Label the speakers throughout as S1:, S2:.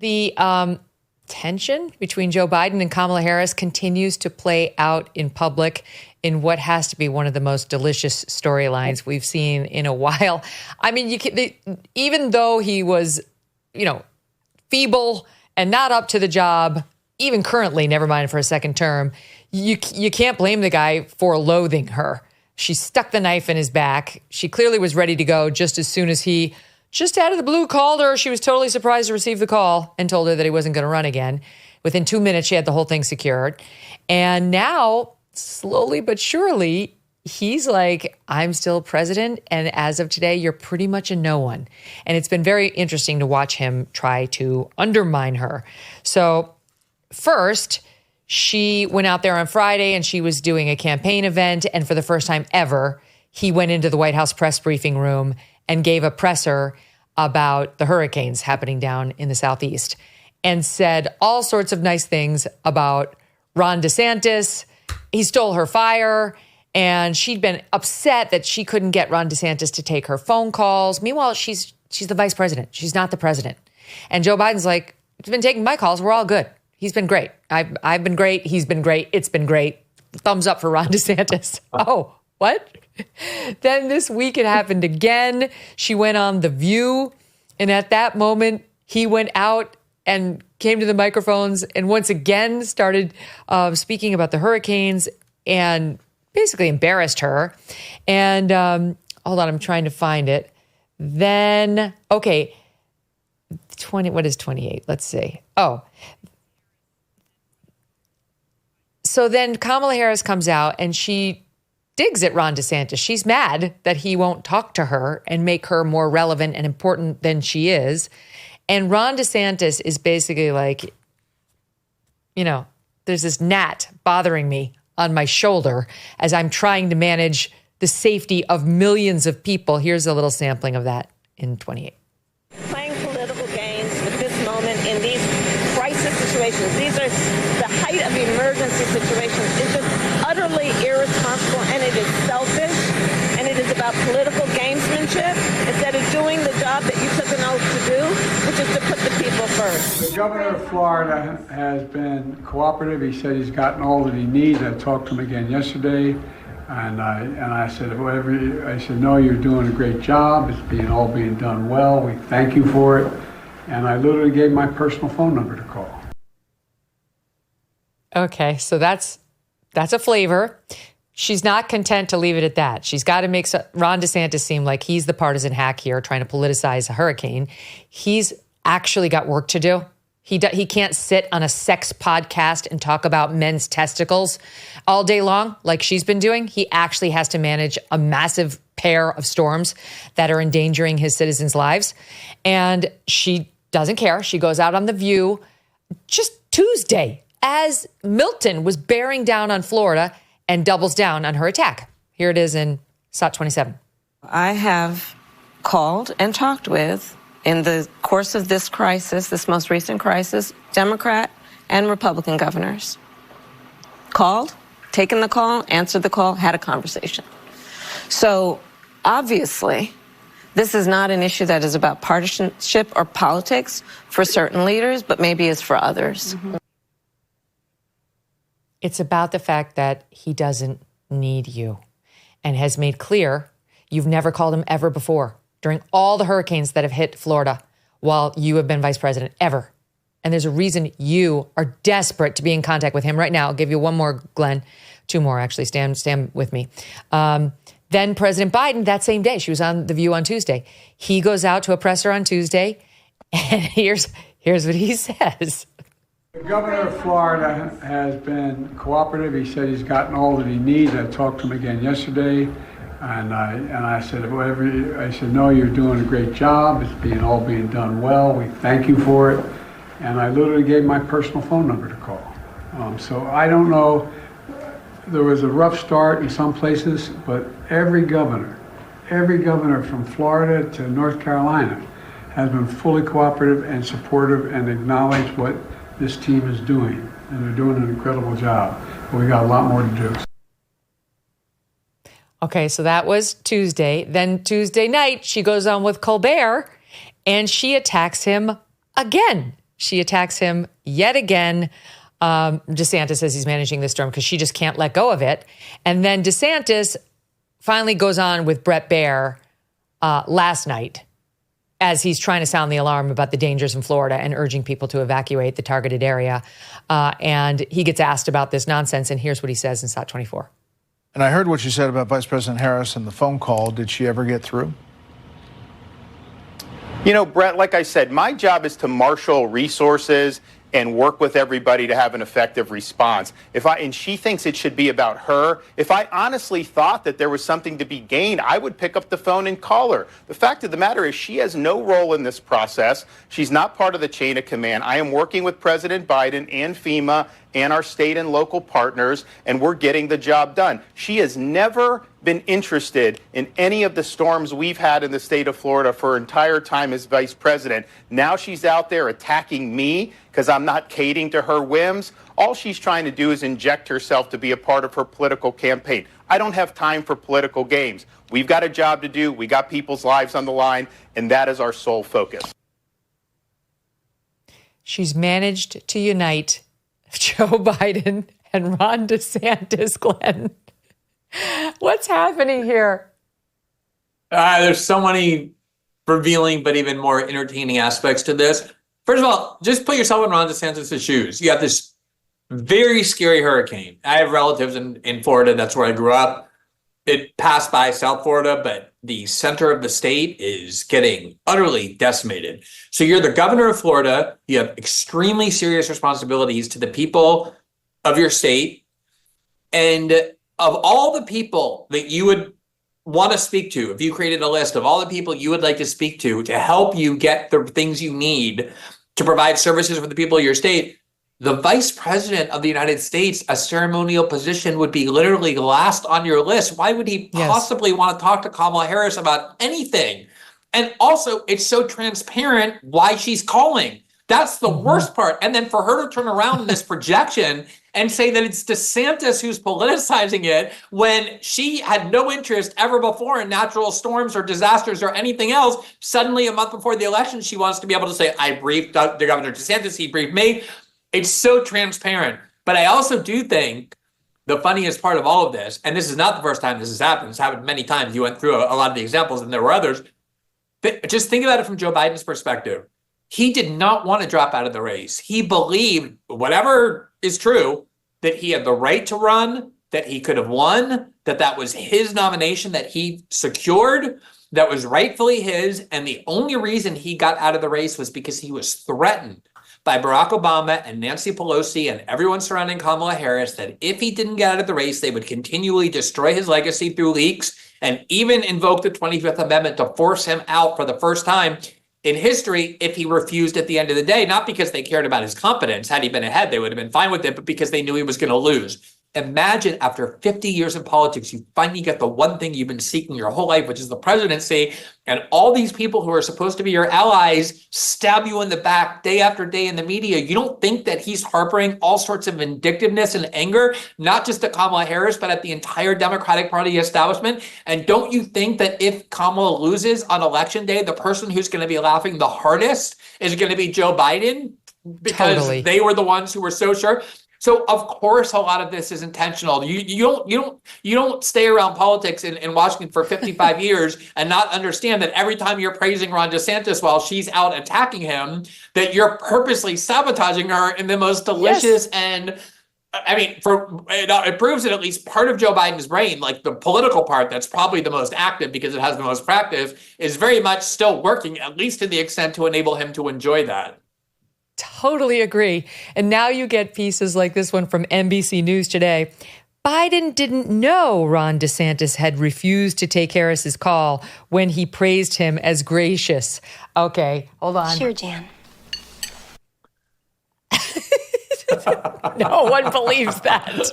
S1: The tension between Joe Biden and Kamala Harris continues to play out in public in what has to be one of the most delicious storylines we've seen in a while. I mean, even though he was, feeble and not up to the job, even currently, never mind for a second term, you can't blame the guy for loathing her. She stuck the knife in his back. She clearly was ready to go just as soon as he just out of the blue called her. She was totally surprised to receive the call and told her that he wasn't going to run again. Within 2 minutes, she had the whole thing secured. And now, slowly but surely, he's like, I'm still president. And as of today, you're pretty much a no one. And it's been very interesting to watch him try to undermine her. So first, she went out there on Friday and she was doing a campaign event. And for the first time ever, he went into the White House press briefing room and gave a presser about the hurricanes happening down in the Southeast and said all sorts of nice things about Ron DeSantis. He stole her fire, and she'd been upset that she couldn't get Ron DeSantis to take her phone calls. Meanwhile, she's the vice president. She's not the president. And Joe Biden's like, he's been taking my calls. We're all good. He's been great. I've been great. He's been great. It's been great. Thumbs up for Ron DeSantis. Oh, what? Then this week it happened again. She went on The View. And at that moment, he went out and came to the microphones and once again started speaking about the hurricanes and basically embarrassed her. And hold on, I'm trying to find it. Then, okay, what is 28? Let's see. Oh, so then Kamala Harris comes out and she digs at Ron DeSantis. She's mad that he won't talk to her and make her more relevant and important than she is. And Ron DeSantis is basically like, there's this gnat bothering me on my shoulder as I'm trying to manage the safety of millions of people. Here's a little sampling of that in 28.
S2: Playing political games at this moment in these crisis situations, these are the height of emergency situations, is just utterly irresponsible, and it is selfish, and it is about political gamesmanship instead of doing the job that you took an oath to do, which is to put the people first.
S3: The governor of Florida has been cooperative. He said he's gotten all that he needs. I talked to him again yesterday, and I said, no, you're doing a great job. It's all being done well. We thank you for it. And I literally gave my personal phone number to call.
S1: Okay, so that's a flavor. She's not content to leave it at that. She's got to make Ron DeSantis seem like he's the partisan hack here trying to politicize a hurricane. He's actually got work to do. He can't sit on a sex podcast and talk about men's testicles all day long like she's been doing. He actually has to manage a massive pair of storms that are endangering his citizens' lives. And she doesn't care. She goes out on The View just Tuesday as Milton was bearing down on Florida and doubles down on her attack. Here it is in SOT 27.
S4: I have called and talked with, in the course of this crisis, this most recent crisis, Democrat and Republican governors. Called, taken the call, answered the call, had a conversation. So obviously, this is not an issue that is about partisanship or politics for certain leaders, but maybe is for others. Mm-hmm.
S1: It's about the fact that he doesn't need you and has made clear you've never called him ever before during all the hurricanes that have hit Florida while you have been vice president, ever. And there's a reason you are desperate to be in contact with him right now. I'll give you one more, Glenn. Two more, actually. Stand with me. Then President Biden, that same day, she was on The View on Tuesday. He goes out to a presser on Tuesday, and here's what he says.
S3: The governor of Florida has been cooperative. He said he's gotten all that he needs. I talked to him again yesterday, and I said, no, you're doing a great job. It's all being done well. We thank you for it. And I literally gave my personal phone number to call. So I don't know. There was a rough start in some places, but every governor from Florida to North Carolina has been fully cooperative and supportive and acknowledged what this team is doing. And they're doing an incredible job. But we got a lot more to do.
S1: Okay, so that was Tuesday. Then Tuesday night, she goes on with Colbert and she attacks him again. She attacks him yet again. DeSantis says he's managing the storm because she just can't let go of it. And then DeSantis finally goes on with Bret Baier last night as he's trying to sound the alarm about the dangers in Florida and urging people to evacuate the targeted area. And he gets asked about this nonsense, and here's what he says in SOT 24.
S5: And I heard what you said about Vice President Harris and the phone call. Did she ever get through?
S6: You know, Brett, like I said, my job is to marshal resources and work with everybody to have an effective response. And she thinks it should be about her. If I honestly thought that there was something to be gained, I would pick up the phone and call her. The fact of the matter is she has no role in this process. She's not part of the chain of command. I am working with President Biden and FEMA and our state and local partners, and we're getting the job done. She has never been interested in any of the storms we've had in the state of Florida for her entire time as vice president. Now she's out there attacking me because I'm not catering to her whims. All she's trying to do is inject herself to be a part of her political campaign. I don't have time for political games. We've got a job to do. We got people's lives on the line, and that is our sole focus.
S1: She's managed to unite Joe Biden and Ron DeSantis, Glenn. What's happening here?
S7: There's so many revealing but even more entertaining aspects to this. First of all, just put yourself in Ron DeSantis' shoes. You have this very scary hurricane. I have relatives in Florida. That's where I grew up. It passed by South Florida, but the center of the state is getting utterly decimated. So you're the governor of Florida. You have extremely serious responsibilities to the people of your state. And of all the people that you would want to speak to, if you created a list of all the people you would like to speak to help you get the things you need to provide services for the people of your state, the vice president of the United States, a ceremonial position, would be literally last on your list. Why would he possibly want to talk to Kamala Harris about anything? And also, it's so transparent why she's calling. That's the worst part. And then for her to turn around in this projection and say that it's DeSantis who's politicizing it when she had no interest ever before in natural storms or disasters or anything else. Suddenly, a month before the election, she wants to be able to say, I briefed the Governor DeSantis, he briefed me. It's so transparent. But I also do think the funniest part of all of this, and this is not the first time this has happened. It's happened many times. You went through a lot of the examples and there were others. But just think about it from Joe Biden's perspective. He did not want to drop out of the race. He believed, whatever is true, that he had the right to run, that he could have won, that was his nomination that he secured, that was rightfully his. And the only reason he got out of the race was because he was threatened by Barack Obama and Nancy Pelosi and everyone surrounding Kamala Harris that if he didn't get out of the race, they would continually destroy his legacy through leaks and even invoke the 25th Amendment to force him out for the first time in history if he refused at the end of the day, not because they cared about his competence. Had he been ahead, they would have been fine with it, but because they knew he was going to lose. Imagine after 50 years in politics, you finally get the one thing you've been seeking your whole life, which is the presidency, and all these people who are supposed to be your allies stab you in the back day after day in the media. You don't think that he's harboring all sorts of vindictiveness and anger, not just at Kamala Harris, but at the entire Democratic Party establishment? And don't you think that if Kamala loses on election day, the person who's going to be laughing the hardest is going to be Joe Biden? Because they were the ones who were so sure. So of course, a lot of this is intentional. You don't stay around politics in Washington for 55 years and not understand that every time you're praising Ron DeSantis while she's out attacking him, that you're purposely sabotaging her in the most delicious and I mean, it proves that at least part of Joe Biden's brain, like the political part that's probably the most active because it has the most practice, is very much still working, at least to the extent to enable him to enjoy that.
S1: Totally agree. And now you get pieces like this one from NBC News today. Biden didn't know Ron DeSantis had refused to take Harris's call when he praised him as gracious. Okay, hold on.
S8: Sure, Jan.
S1: No one believes that.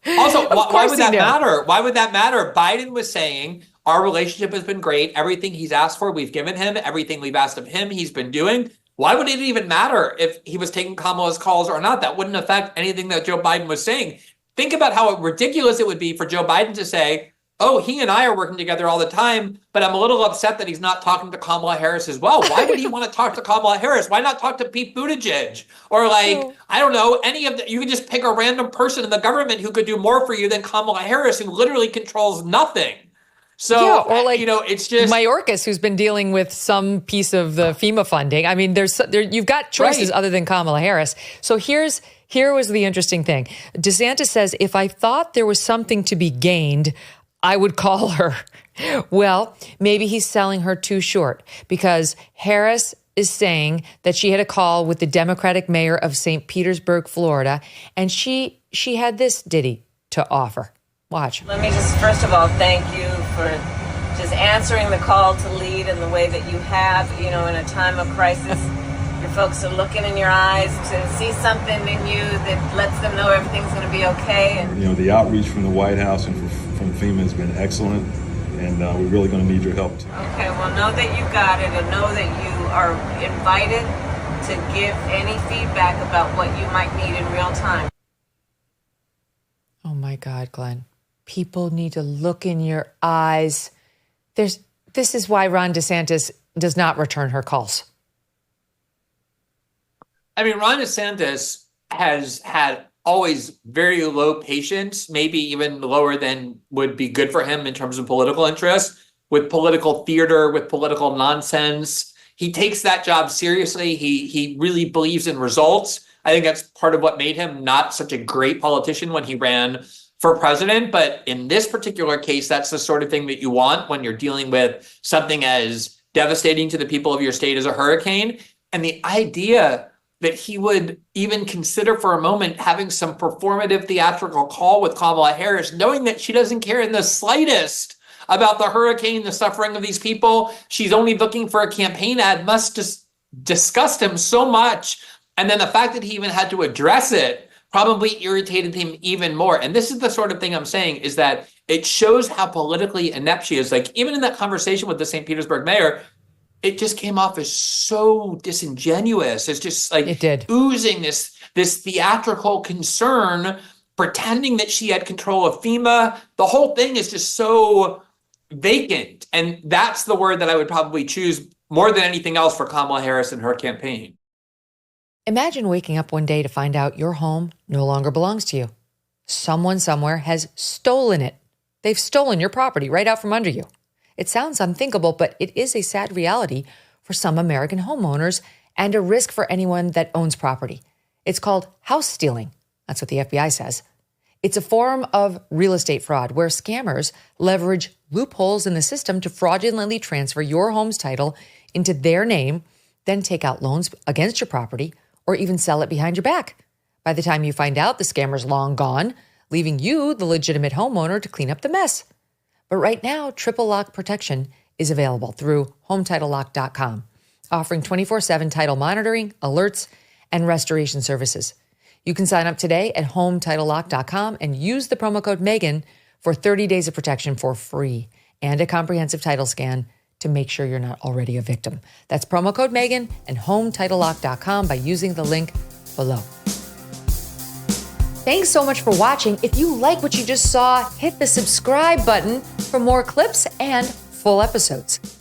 S7: Also, why would that matter? Why would that matter? Biden was saying, our relationship has been great. Everything he's asked for, we've given him. Everything we've asked of him, he's been doing. Why would it even matter if he was taking Kamala's calls or not? That wouldn't affect anything that Joe Biden was saying. Think about how ridiculous it would be for Joe Biden to say, oh, he and I are working together all the time, but I'm a little upset that he's not talking to Kamala Harris as well. Why would he want to talk to Kamala Harris? Why not talk to Pete Buttigieg? Or I don't know, you could just pick a random person in the government who could do more for you than Kamala Harris, who literally controls nothing. So,
S1: or like,
S7: it's just
S1: Mayorkas, who's been dealing with some piece of the FEMA funding. I mean, you've got choices other than Kamala Harris. So here was the interesting thing. DeSantis says, if I thought there was something to be gained, I would call her. Well, maybe he's selling her too short, because Harris is saying that she had a call with the Democratic mayor of St. Petersburg, Florida, and she had this ditty to offer. Watch.
S4: Let me just, first of all, thank you for just answering the call to lead in the way that you have. In a time of crisis, your folks are looking in your eyes to see something in you that lets them know everything's going to be okay. And
S8: the outreach from the White House and from FEMA has been excellent, and we're really going to need your help.
S4: Okay, well, know that you got it, and know that you are invited to give any feedback about what you might need in real time.
S1: Oh my God, Glenn. People need to look in your eyes. This is why Ron DeSantis does not return her calls.
S7: I mean, Ron DeSantis has had always very low patience, maybe even lower than would be good for him in terms of political interest, with political theater, with political nonsense. He takes that job seriously. He really believes in results. I think that's part of what made him not such a great politician when he ran for president. But in this particular case, that's the sort of thing that you want when you're dealing with something as devastating to the people of your state as a hurricane. And the idea that he would even consider for a moment having some performative theatrical call with Kamala Harris, knowing that she doesn't care in the slightest about the hurricane, the suffering of these people. She's only looking for a campaign ad, must just disgust him so much. And then the fact that he even had to address it probably irritated him even more. And this is the sort of thing I'm saying, is that it shows how politically inept she is. Like, even in that conversation with the St. Petersburg mayor, it just came off as so disingenuous. It's just like
S1: it did.
S7: Oozing this theatrical concern, pretending that she had control of FEMA. The whole thing is just so vacant. And that's the word that I would probably choose more than anything else for Kamala Harris and her campaign.
S1: Imagine waking up one day to find out your home no longer belongs to you. Someone somewhere has stolen it. They've stolen your property right out from under you. It sounds unthinkable, but it is a sad reality for some American homeowners and a risk for anyone that owns property. It's called house stealing. That's what the FBI says. It's a form of real estate fraud where scammers leverage loopholes in the system to fraudulently transfer your home's title into their name, then take out loans against your property, or even sell it behind your back. By the time you find out, the scammer's long gone, leaving you, the legitimate homeowner, to clean up the mess. But right now, Triple Lock Protection is available through HomeTitleLock.com, offering 24/7 title monitoring, alerts, and restoration services. You can sign up today at HomeTitleLock.com and use the promo code Megyn for 30 days of protection for free and a comprehensive title scan to make sure you're not already a victim. That's promo code Megyn and HomeTitleLock.com by using the link below. Thanks so much for watching. If you like what you just saw, hit the subscribe button for more clips and full episodes.